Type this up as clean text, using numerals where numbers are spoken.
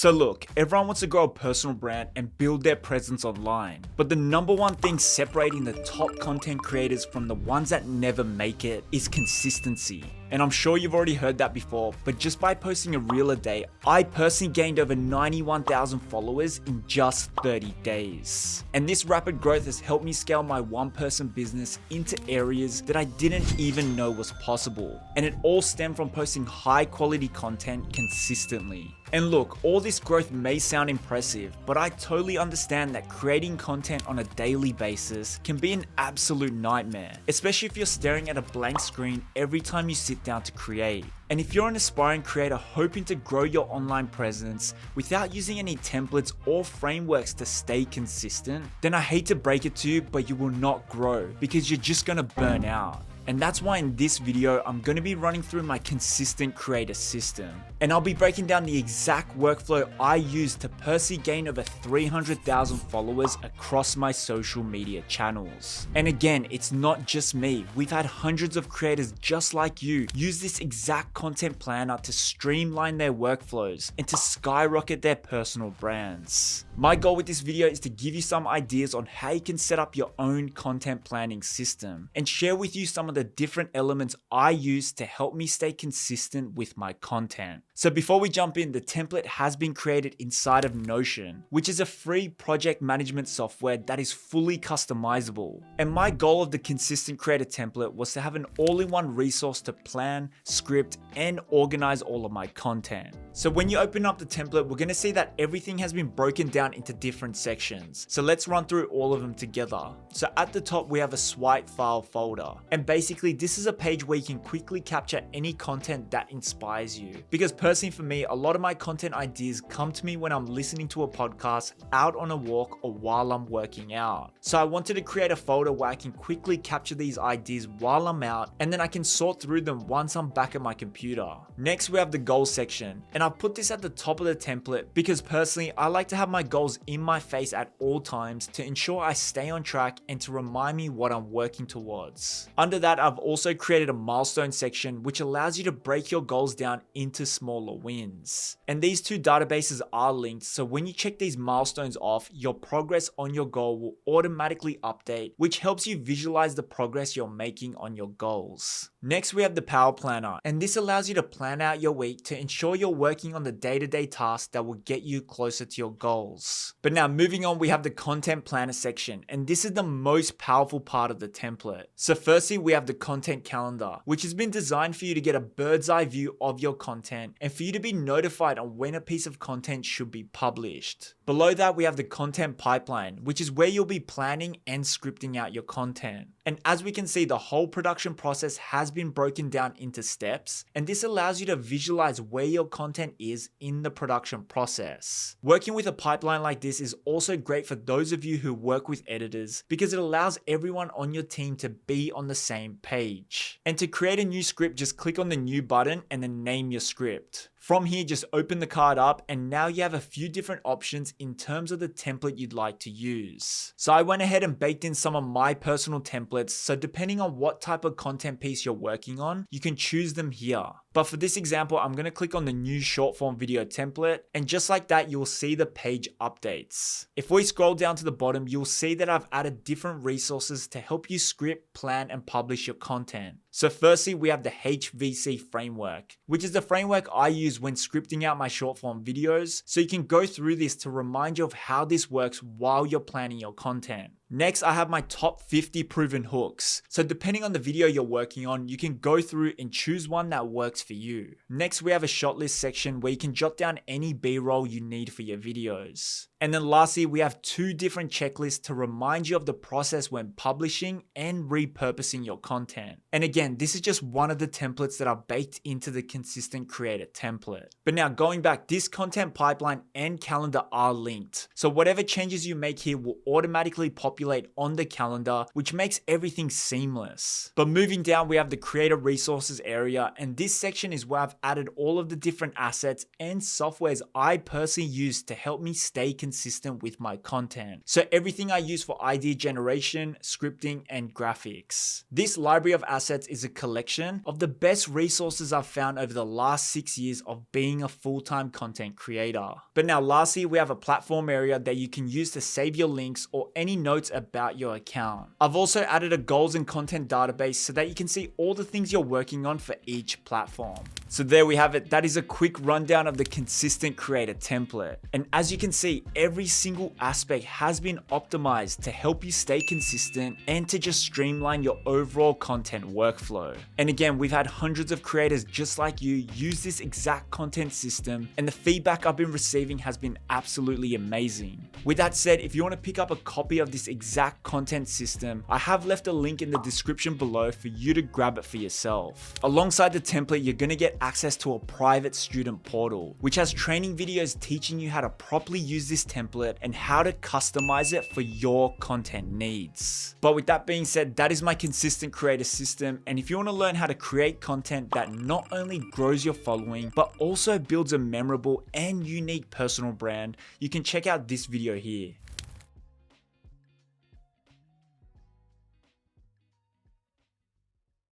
So look, everyone wants to grow a personal brand and build their presence online. But the number one thing separating the top content creators from the ones that never make it is consistency. And I'm sure you've already heard that before, but just by posting a reel a day, I personally gained over 91,000 followers in just 30 days. And this rapid growth has helped me scale my one-person business into areas that I didn't even know was possible. And it all stemmed from posting high quality content consistently. And look, all this growth may sound impressive, but I totally understand that creating content on a daily basis can be an absolute nightmare, especially if you're staring at a blank screen every time you sit down to create. And if you're an aspiring creator hoping to grow your online presence without using any templates or frameworks to stay consistent, then I hate to break it to you, but you will not grow because you're just gonna burn out. And that's why in this video, I'm going to be running through my consistent creator system. And I'll be breaking down the exact workflow I use to personally gain over 300,000 followers across my social media channels. And again, it's not just me. We've had hundreds of creators just like you use this exact content planner to streamline their workflows and to skyrocket their personal brands. My goal with this video is to give you some ideas on how you can set up your own content planning system and share with you some of the different elements I use to help me stay consistent with my content. So before we jump in, the template has been created inside of Notion, which is a free project management software that is fully customizable. And my goal of the consistent creator template was to have an all-in-one resource to plan, script, and organize all of my content. So when you open up the template, we're going to see that everything has been broken down into different sections. So let's run through all of them together. So at the top, we have a swipe file folder. And basically, this is a page where you can quickly capture any content that inspires you. Because personally for me, a lot of my content ideas come to me when I'm listening to a podcast, out on a walk, or while I'm working out. So I wanted to create a folder where I can quickly capture these ideas while I'm out, and then I can sort through them once I'm back at my computer. Next, we have the goals section. And I've put this at the top of the template because personally, I like to have my goals in my face at all times to ensure I stay on track and to remind me what I'm working towards. Under that, I've also created a milestone section which allows you to break your goals down into smaller wins. And these two databases are linked, so when you check these milestones off, your progress on your goal will automatically update, which helps you visualize the progress you're making on your goals. Next, we have the Power Planner, and this allows you to plan out your week to ensure you're working on the day-to-day tasks that will get you closer to your goals. But now moving on, we have the Content Planner section, and this is the most powerful part of the template. So firstly, we have the Content Calendar, which has been designed for you to get a bird's eye view of your content and for you to be notified on when a piece of content should be published. Below that, we have the Content Pipeline, which is where you'll be planning and scripting out your content. And as we can see, the whole production process has been broken down into steps, and this allows you to visualize where your content is in the production process. Working with a pipeline like this is also great for those of you who work with editors because it allows everyone on your team to be on the same page. And to create a new script, just click on the new button and then name your script. From here, just open the card up and now you have a few different options in terms of the template you'd like to use. So I went ahead and baked in some of my personal templates, so depending on what type of content piece you're working on, you can choose them here. But for this example, I'm going to click on the new short form video template, and just like that, you'll see the page updates. If we scroll down to the bottom, you'll see that I've added different resources to help you script, plan, and publish your content. So firstly, we have the HVC framework, which is the framework I use when scripting out my short form videos. So you can go through this to remind you of how this works while you're planning your content. Next, I have my top 50 proven hooks. So depending on the video you're working on, you can go through and choose one that works for you. Next, we have a shot list section where you can jot down any B-roll you need for your videos. And then lastly, we have two different checklists to remind you of the process when publishing and repurposing your content. And again, this is just one of the templates that are baked into the Consistent Creator template. But now going back, this content pipeline and calendar are linked. So whatever changes you make here will automatically populate on the calendar, which makes everything seamless. But moving down, we have the creator resources area. And this section is where I've added all of the different assets and softwares I personally use to help me stay consistent consistent with my content. So everything I use for idea generation, scripting, and graphics. This library of assets is a collection of the best resources I've found over the last 6 years of being a full-time content creator. But now lastly, we have a platform area that you can use to save your links or any notes about your account. I've also added a goals and content database so that you can see all the things you're working on for each platform. So there we have it. That is a quick rundown of the consistent creator template. And as you can see, every single aspect has been optimized to help you stay consistent and to just streamline your overall content workflow. And again, we've had hundreds of creators just like you use this exact content system, and the feedback I've been receiving has been absolutely amazing. With that said, if you want to pick up a copy of this exact content system, I have left a link in the description below for you to grab it for yourself. Alongside the template, you're going to get access to a private student portal, which has training videos teaching you how to properly use this template and how to customize it for your content needs. But with that being said, that is my consistent creator system. And if you want to learn how to create content that not only grows your following, but also builds a memorable and unique personal brand, you can check out this video here.